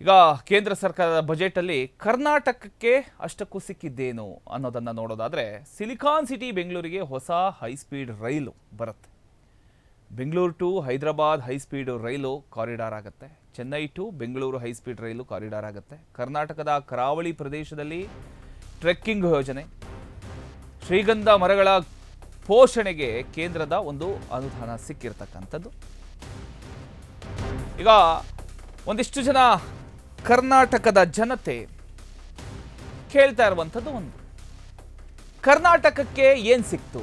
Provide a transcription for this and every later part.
ಈಗ ಕೇಂದ್ರ ಸರ್ಕಾರದ ಬಜೆಟಲ್ಲಿ ಕರ್ನಾಟಕಕ್ಕೆ ಅಷ್ಟಕ್ಕೂ ಸಿಕ್ಕಿದ್ದೇನು ಅನ್ನೋದನ್ನು ನೋಡೋದಾದರೆ ಸಿಲಿಕಾನ್ ಸಿಟಿ ಬೆಂಗಳೂರಿಗೆ ಹೊಸ ಹೈಸ್ಪೀಡ್ ರೈಲು ಬರುತ್ತೆ. Bengaluru to Hyderabad high speed rail corridor ಆಗುತ್ತೆ. Chennai to Bengaluru high speed rail corridor ಆಗುತ್ತೆ. ಕರ್ನಾಟಕದ ಕರಾವಳಿ ಪ್ರದೇಶದಲ್ಲಿ ಟ್ರೆಕ್ಕಿಂಗ್ ಯೋಜನೆ, ಶ್ರೀಗಂಧ ಮರಗಳ ಪೋಷಣೆಗೆ ಕೇಂದ್ರದ ಒಂದು ಅನುದಾನ ಸಿಕ್ಕಿರ್ತಕ್ಕಂಥದ್ದು. ಈಗ ಒಂದಿಷ್ಟು ಜನ ಕರ್ನಾಟಕದ ಜನತೆ ಕೇಳ್ತಾ ಇರುವಂಥದ್ದು ಒಂದು, ಕರ್ನಾಟಕಕ್ಕೆ ಏನು ಸಿಕ್ತು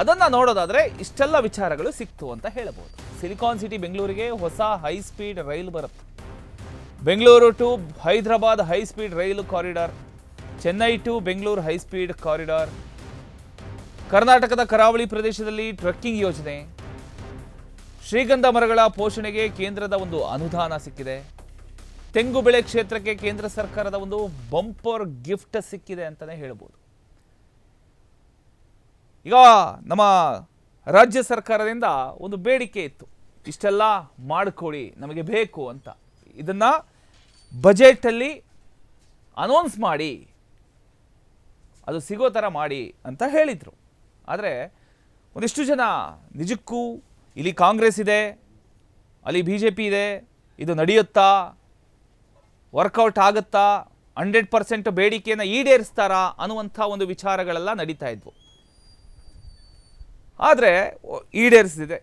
ಅದನ್ನು ನೋಡೋದಾದರೆ ಇಷ್ಟೆಲ್ಲ ವಿಚಾರಗಳು ಸಿಕ್ತು ಅಂತ ಹೇಳಬಹುದು. ಸಿಲಿಕಾನ್ ಸಿಟಿ ಬೆಂಗಳೂರಿಗೆ ಹೊಸ ಹೈಸ್ಪೀಡ್ ರೈಲು ಬರುತ್ತೆ. Bengaluru to Hyderabad high speed rail corridor, Chennai to Bengaluru high speed corridor, ಕರ್ನಾಟಕದ ಕರಾವಳಿ ಪ್ರದೇಶದಲ್ಲಿ ಟ್ರೆಕ್ಕಿಂಗ್ ಯೋಜನೆ, ಶ್ರೀಗಂಧ ಮರಗಳ ಪೋಷಣೆಗೆ ಕೇಂದ್ರದ ಒಂದು ಅನುದಾನ ಸಿಕ್ಕಿದೆ, ತೆಂಗು ಬೆಳೆ ಕ್ಷೇತ್ರಕ್ಕೆ ಕೇಂದ್ರ ಸರ್ಕಾರದ ಒಂದು ಬಂಪರ್ ಗಿಫ್ಟ್ ಸಿಕ್ಕಿದೆ ಅಂತಲೇ ಹೇಳ್ಬೋದು. ಈಗ ನಮ್ಮ ರಾಜ್ಯ ಸರ್ಕಾರದಿಂದ ಒಂದು ಬೇಡಿಕೆ ಇತ್ತು, ಇಷ್ಟೆಲ್ಲ ಮಾಡಿಕೊಡಿ ನಮಗೆ ಬೇಕು ಅಂತ. ಇದನ್ನು ಬಜೆಟಲ್ಲಿ ಅನೌನ್ಸ್ ಮಾಡಿ ಅದು ಸಿಗೋ ಥರ ಮಾಡಿ ಅಂತ ಹೇಳಿದರು. ಆದರೆ ಒಂದಿಷ್ಟು ಜನ ನಿಜಕ್ಕೂ ಇಲ್ಲಿ ಕಾಂಗ್ರೆಸ್ ಇದೆ, ಅಲ್ಲಿ BJP ಇದೆ, ಇದು ನಡೆಯುತ್ತಾ, ವರ್ಕೌಟ್ ಆಗುತ್ತಾ, 100% ಬೇಡಿಕೆಯನ್ನು ಈಡೇರಿಸ್ತಾರಾ ಅನ್ನುವಂಥ ಒಂದು ವಿಚಾರಗಳೆಲ್ಲ ನಡೀತಾ ಇದ್ವು. ಆದರೆ ಈಡೇರಿಸಿದೆ.